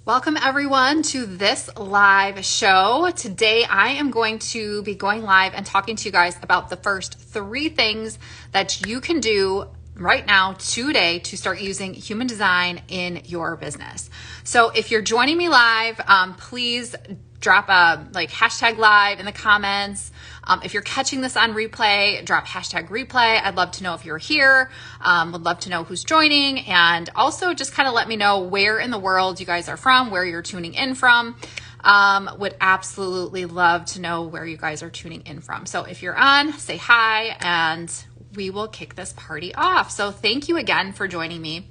Welcome everyone to this live show. Today I am going to be going live and talking to you guys about the first 3 things that you can do right now today to start using human design in your business. So if you're joining me live, please drop a hashtag live in the comments. If you're catching this on replay, drop hashtag replay. I'd love to know if you're here. Would love to know who's joining, and also just kind of let me know where in the world you guys are from, where you're tuning in from. Would absolutely love to know where you guys are tuning in from. So if you're on, say hi and we will kick this party off. So thank you again for joining me.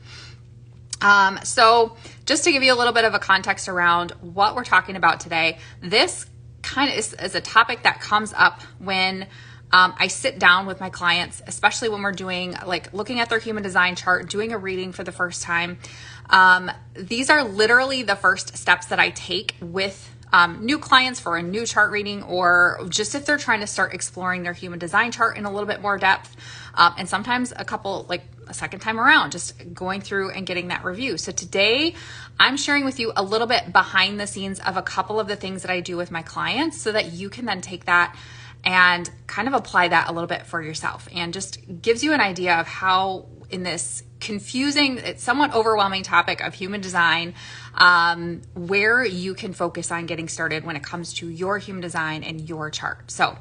So just to give you a little bit of a context around what we're talking about today, this kind of is a topic that comes up when I sit down with my clients, especially when we're doing looking at their human design chart, doing a reading for the first time. These are literally the first steps that I take with new clients for a new chart reading, or just if they're trying to start exploring their human design chart in a little bit more depth. And sometimes a second time around, just going through and getting that review. So today I'm sharing with you a little bit behind the scenes of a couple of the things that I do with my clients so that you can then take that and kind of apply that a little bit for yourself, and just gives you an idea of how in this confusing, it's somewhat overwhelming topic of human design, where you can focus on getting started when it comes to your human design and your chart. So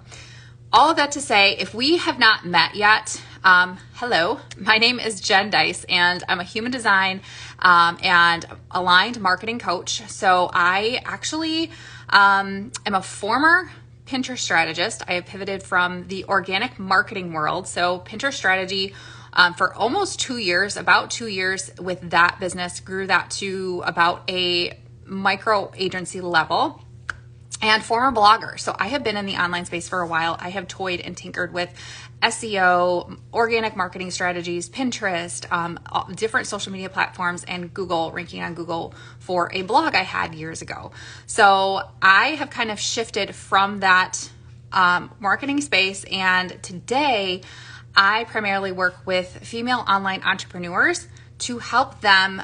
all of that to say, if we have not met yet, hello, my name is Jen Dice, and I'm a human design and aligned marketing coach. So I actually am a former Pinterest strategist. I have pivoted from the organic marketing world, so Pinterest strategy, for almost 2 years, about 2 years with that business, grew that to about a micro agency level. And former blogger. So I have been in the online space for a while. I have toyed and tinkered with SEO, organic marketing strategies, Pinterest, different social media platforms, and Google, ranking on Google for a blog I had years ago. So I have kind of shifted from that marketing space, and today I primarily work with female online entrepreneurs to help them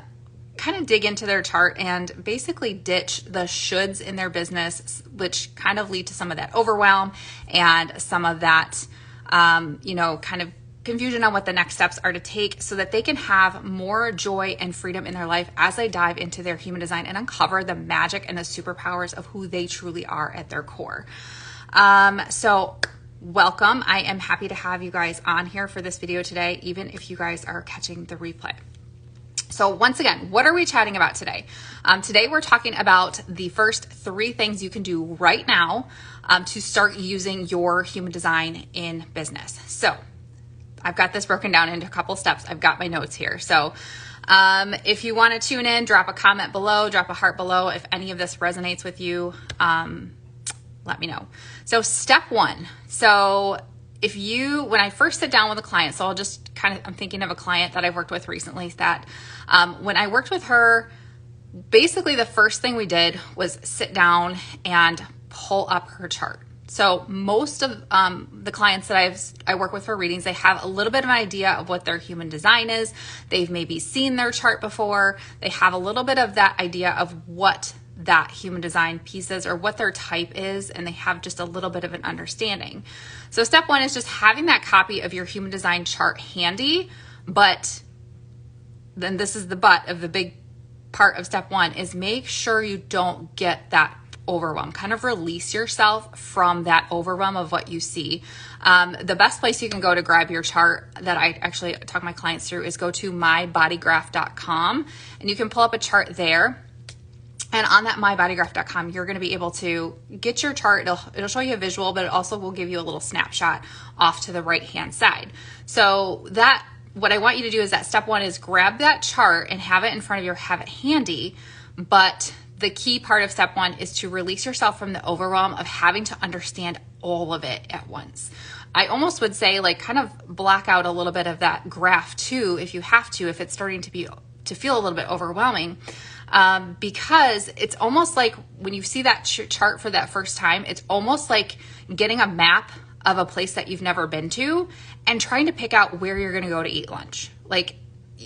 kind of dig into their chart and basically ditch the shoulds in their business, which kind of lead to some of that overwhelm and some of that, kind of confusion on what the next steps are to take, so that they can have more joy and freedom in their life as they dive into their human design and uncover the magic and the superpowers of who they truly are at their core. So welcome. I am happy to have you guys on here for this video today, even if you guys are catching the replay. So once again, what are we chatting about today? Today we're talking about the first 3 things you can do right now to start using your human design in business. So I've got this broken down into a couple steps. I've got my notes here. So if you want to tune in, drop a comment below, drop a heart below. If any of this resonates with you, let me know. So step 1. So when I first sit down with a client, so I'm thinking of a client that I've worked with recently that when I worked with her, basically the first thing we did was sit down and pull up her chart. So most of the clients that I work with for readings, they have a little bit of an idea of what their human design is. They've maybe seen their chart before. They have a little bit of that idea of what that human design piece is or what their type is, and they have just a little bit of an understanding. So step 1 is just having that copy of your human design chart handy, but then this is the but of the big part of step 1 is make sure you don't get that overwhelm. Kind of release yourself from that overwhelm of what you see. The best place you can go to grab your chart that I actually talk my clients through is go to mybodygraph.com, and you can pull up a chart there. And on that mybodygraph.com, you're going to be able to get your chart. It'll show you a visual, but it also will give you a little snapshot off to the right-hand side. So what I want you to do is that step 1 is grab that chart and have it in front of you, have it handy. But the key part of step 1 is to release yourself from the overwhelm of having to understand all of it at once. I almost would say kind of block out a little bit of that graph too, if you have to, if it's starting to feel a little bit overwhelming. Because it's almost like when you see that chart for that first time, it's almost like getting a map of a place that you've never been to and trying to pick out where you're going to go to eat lunch.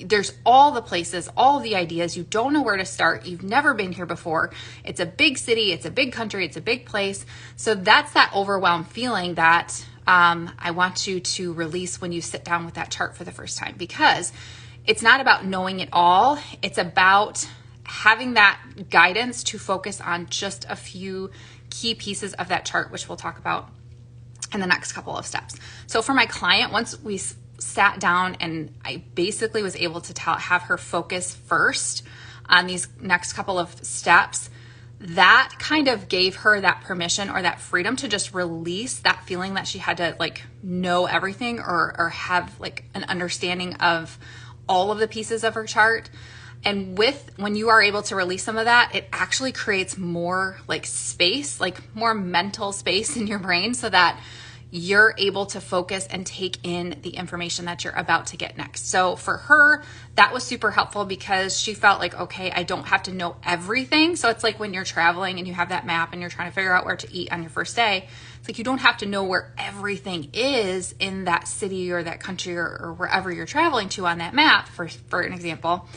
there's all the places, all the ideas. You don't know where to start. You've never been here before. It's a big city. It's a big country. It's a big place. So that's that overwhelmed feeling that I want you to release when you sit down with that chart for the first time, because it's not about knowing it all. It's about having that guidance to focus on just a few key pieces of that chart, which we'll talk about in the next couple of steps. So for my client, once we sat down and I basically was able to have her focus first on these next couple of steps, that kind of gave her that permission or that freedom to just release that feeling that she had to like know everything or have like an understanding of all of the pieces of her chart. And when you are able to release some of that, it actually creates more like space, like more mental space in your brain, so that you're able to focus and take in the information that you're about to get next. So for her, that was super helpful because she felt like, okay, I don't have to know everything. So it's like when you're traveling and you have that map and you're trying to figure out where to eat on your first day. It's like you don't have to know where everything is in that city or that country or wherever you're traveling to on that map, for an example.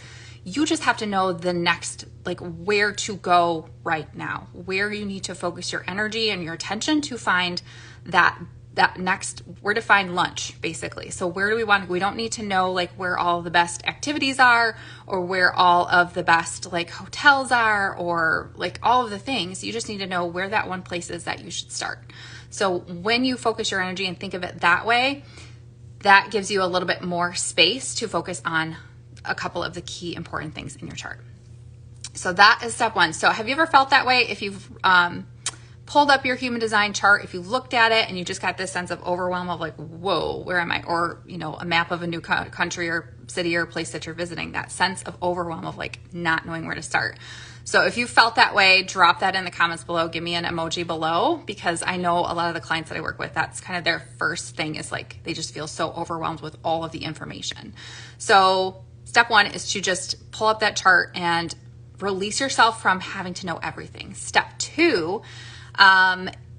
You just have to know the next, like where to go right now, where you need to focus your energy and your attention to find that next, where to find lunch, basically. So where do we don't need to know like where all the best activities are or where all of the best like hotels are or like all of the things. You just need to know where that one place is that you should start. So when you focus your energy and think of it that way, that gives you a little bit more space to focus on a couple of the key important things in your chart. So that is step one. So have you ever felt that way? If you've pulled up your human design chart, if you looked at it and you just got this sense of overwhelm of like, whoa, where am I? Or, a map of a new country or city or place that you're visiting, that sense of overwhelm of like not knowing where to start. So if you felt that way, drop that in the comments below. Give me an emoji below, because I know a lot of the clients that I work with, that's kind of their first thing, is like they just feel so overwhelmed with all of the information. So step one is to just pull up that chart and release yourself from having to know everything. Step two,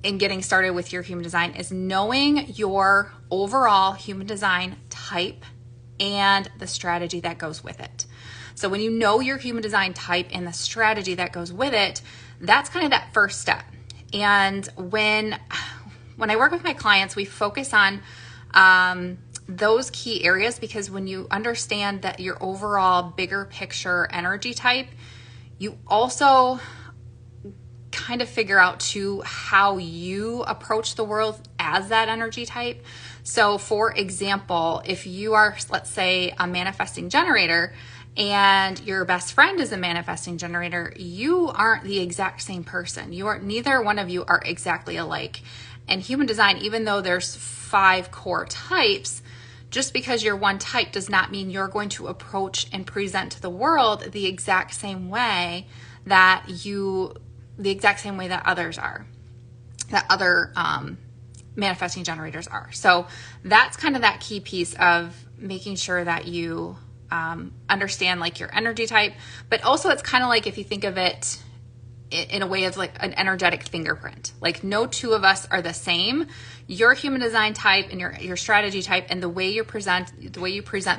in getting started with your human design, is knowing your overall human design type and the strategy that goes with it. So when you know your human design type and the strategy that goes with it, that's kind of that first step. And when I work with my clients, we focus on those key areas, because when you understand that your overall bigger picture energy type, you also kind of figure out too how you approach the world as that energy type. So for example, if you are, let's say, a manifesting generator and your best friend is a manifesting generator, you aren't the exact same person. Neither one of you are exactly alike. And human design, even though there's 5 core types, just because you're one type does not mean you're going to approach and present to the world the exact same way that others are, that other manifesting generators are. So that's kind of that key piece of making sure that you understand like your energy type, but also it's kind of like, if you think of it in a way of like an energetic fingerprint, like no two of us are the same. Your human design type and your strategy type and the way you present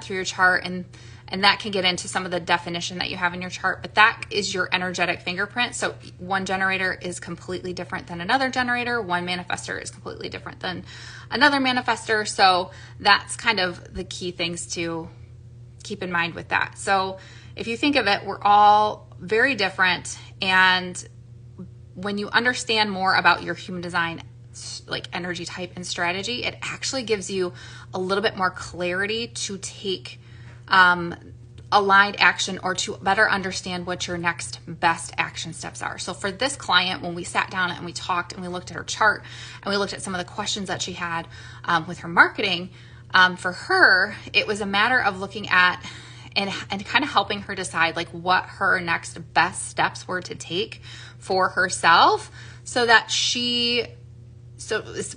through your chart, and that can get into some of the definition that you have in your chart, but that is your energetic fingerprint. So one generator is completely different than another generator. One manifestor is completely different than another manifestor. So that's kind of the key things to keep in mind with that. So if you think of it, we're all very different. And when you understand more about your human design, like energy type and strategy, it actually gives you a little bit more clarity to take aligned action, or to better understand what your next best action steps are. So for this client, when we sat down and we talked and we looked at her chart and we looked at some of the questions that she had with her marketing, for her, it was a matter of looking at and kind of helping her decide like what her next best steps were to take for herself, so that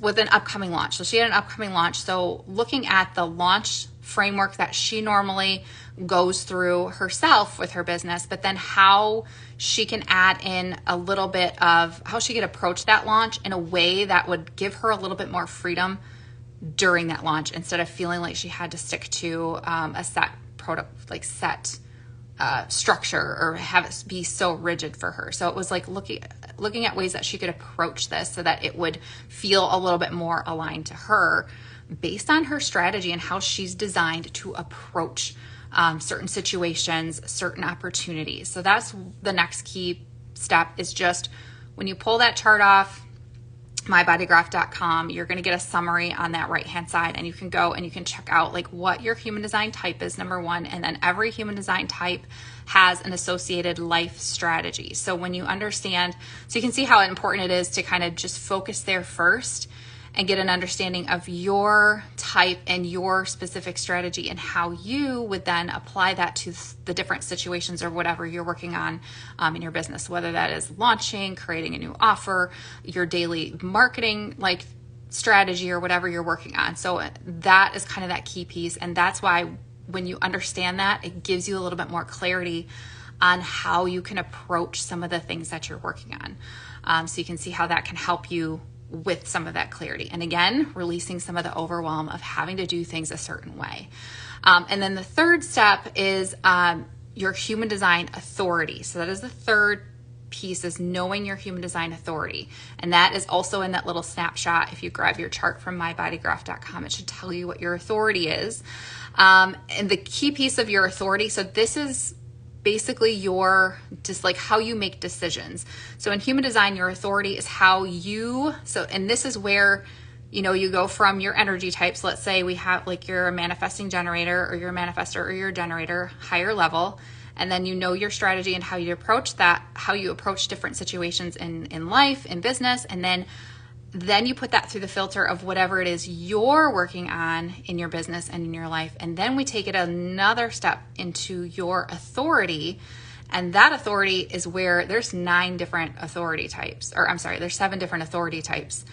with an upcoming launch. So she had an upcoming launch. So looking at the launch framework that she normally goes through herself with her business, but then how she can add in a little bit of how she could approach that launch in a way that would give her a little bit more freedom during that launch, instead of feeling like she had to stick to a set product, like set structure or have it be so rigid for her. So it was like looking at ways that she could approach this so that it would feel a little bit more aligned to her based on her strategy and how she's designed to approach certain situations, certain opportunities. So that's the next key step, is just when you pull that chart off mybodygraph.com, you're going to get a summary on that right hand side, and you can go and you can check out like what your human design type is, number one, and then every human design type has an associated life strategy. So when you understand, so you can see how important it is to kind of just focus there first and get an understanding of your type and your specific strategy and how you would then apply that to the different situations or whatever you're working on in your business, whether that is launching, creating a new offer, your daily marketing like strategy, or whatever you're working on. So that is kind of that key piece. And that's why when you understand that, it gives you a little bit more clarity on how you can approach some of the things that you're working on. So you can see how that can help you with some of that clarity. And again, releasing some of the overwhelm of having to do things a certain way. And then the third step is your human design authority. So that is the third piece, is knowing your human design authority. And that is also in that little snapshot. If you grab your chart from mybodygraph.com, it should tell you what your authority is. And the key piece of your authority, so this is basically your, just like how you make decisions. So in human design, your authority is how you, and this is where, you go from your energy types. Let's say we have like you're a manifesting generator, or you're a manifestor, or you're a generator, higher level. And then your strategy and how you approach that, how you approach different situations in life, in business. And then you put that through the filter of whatever it is you're working on in your business and in your life. And then we take it another step into your authority. And that authority is where there's there's 7 different authority types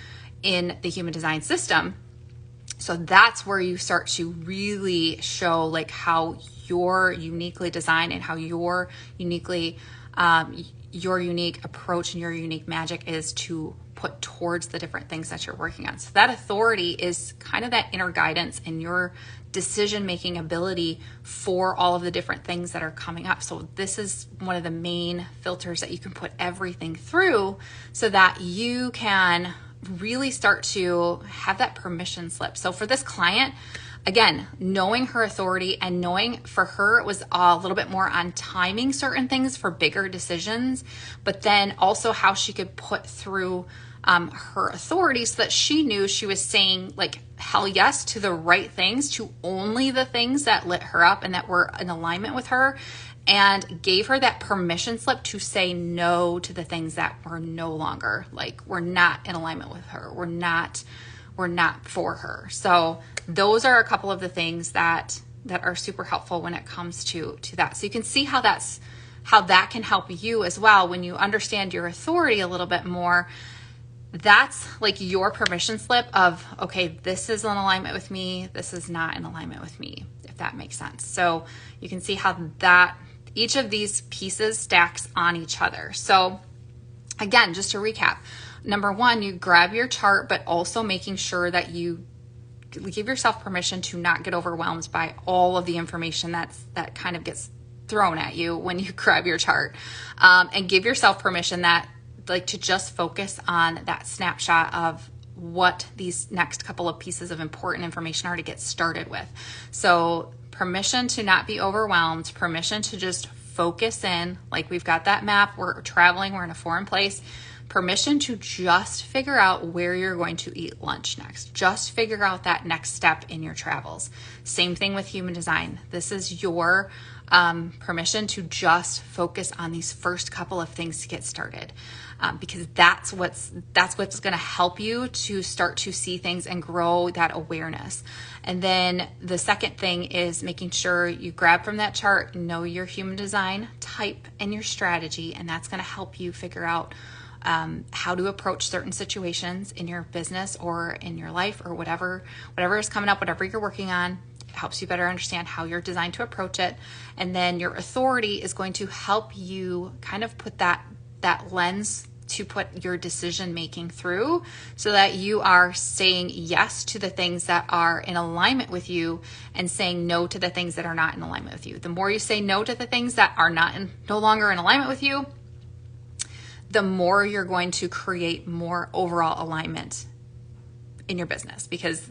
in the human design system. So that's where you start to really show like how you're uniquely designed and how your unique approach and your unique magic is to put towards the different things that you're working on. So that authority is kind of that inner guidance and your decision-making ability for all of the different things that are coming up. So this is one of the main filters that you can put everything through so that you can really start to have that permission slip. So for this client, again, knowing her authority and knowing for her, it was a little bit more on timing certain things for bigger decisions, but then also how she could put through her authority so that she knew she was saying like hell yes to the right things, to only the things that lit her up and that were in alignment with her, and gave her that permission slip to say no to the things that were no longer, like, were not in alignment with her, were not for her. So those are a couple of the things that are super helpful when it comes to that. So you can see how that can help you as well when you understand your authority a little bit more. That's like your permission slip of, okay, this is in alignment with me, this is not in alignment with me, if that makes sense. So you can see how that each of these pieces stacks on each other. So again, just to recap, number one, you grab your chart, but also making sure that you give yourself permission to not get overwhelmed by all of the information that kind of gets thrown at you when you grab your chart, and give yourself permission to just focus on that snapshot of what these next couple of pieces of important information are to get started with. So permission to not be overwhelmed, permission to just focus in, like we've got that map, we're traveling, we're in a foreign place, permission to just figure out where you're going to eat lunch next. Just figure out that next step in your travels. Same thing with human design. This is your permission to just focus on these first couple of things to get started. Because that's what's going to help you to start to see things and grow that awareness. And then the second thing is making sure you grab from that chart, know your human design type and your strategy, and that's going to help you figure out how to approach certain situations in your business or in your life or whatever is coming up, whatever you're working on. It helps you better understand how you're designed to approach it. And then your authority is going to help you kind of put that lens to put your decision making through so that you are saying yes to the things that are in alignment with you and saying no to the things that are not in alignment with you. The more you say no to the things that are no longer in alignment with you, the more you're going to create more overall alignment in your business. Because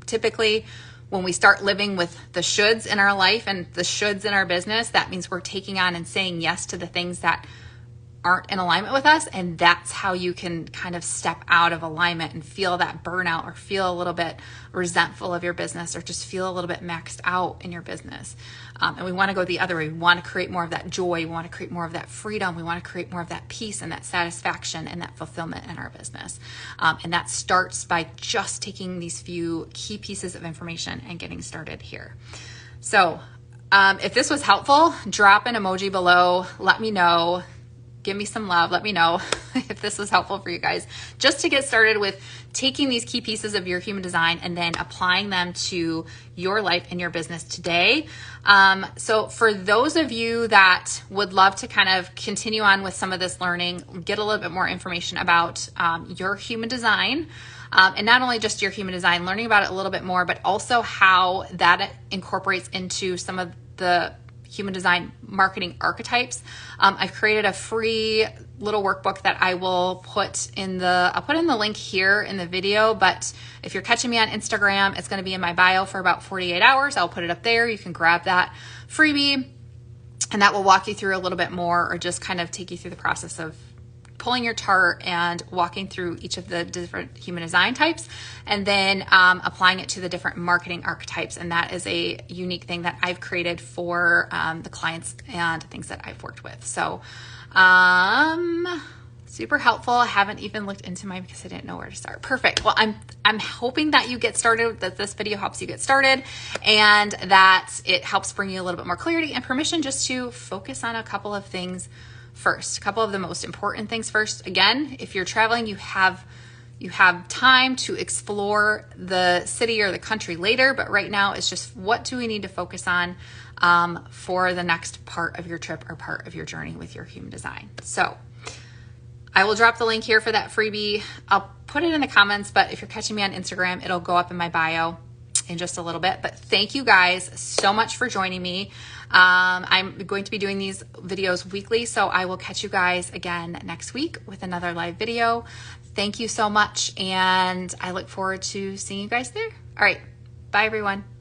typically when we start living with the shoulds in our life and the shoulds in our business, that means we're taking on and saying yes to the things that aren't in alignment with us. And that's how you can kind of step out of alignment and feel that burnout or feel a little bit resentful of your business or just feel a little bit maxed out in your business. And we want to go the other way. We want to create more of that joy. We want to create more of that freedom. We want to create more of that peace and that satisfaction and that fulfillment in our business. And that starts by just taking these few key pieces of information and getting started here. So if this was helpful, drop an emoji below. Let me know. Give me some love. Let me know if this was helpful for you guys, just to get started with taking these key pieces of your human design and then applying them to your life and your business today. So for those of you that would love to kind of continue on with some of this learning, get a little bit more information about your human design, and not only just your human design, learning about it a little bit more, but also how that incorporates into some of the human design marketing archetypes. I've created a free little workbook that I will I'll put in the link here in the video, but if you're catching me on Instagram, it's going to be in my bio for about 48 hours. I'll put it up there. You can grab that freebie and that will walk you through a little bit more, or just kind of take you through the process of pulling your chart and walking through each of the different human design types, and then applying it to the different marketing archetypes. And that is a unique thing that I've created for the clients and things that I've worked with. So super helpful. I haven't even looked into mine because I didn't know where to start. Perfect. Well, I'm hoping that you get started, that this video helps you get started, and that it helps bring you a little bit more clarity and permission just to focus on a couple of things first, a couple of the most important things first. Again, if you're traveling, you have time to explore the city or the country later, but right now it's just, what do we need to focus on for the next part of your trip or part of your journey with your human design? So I will drop the link here for that freebie. I'll put it in the comments, but if you're catching me on Instagram, it'll go up in my bio in just a little bit. But thank you guys so much for joining me. I'm going to be doing these videos weekly, so I will catch you guys again next week with another live video. Thank you so much, and I look forward to seeing you guys there. All right, bye everyone.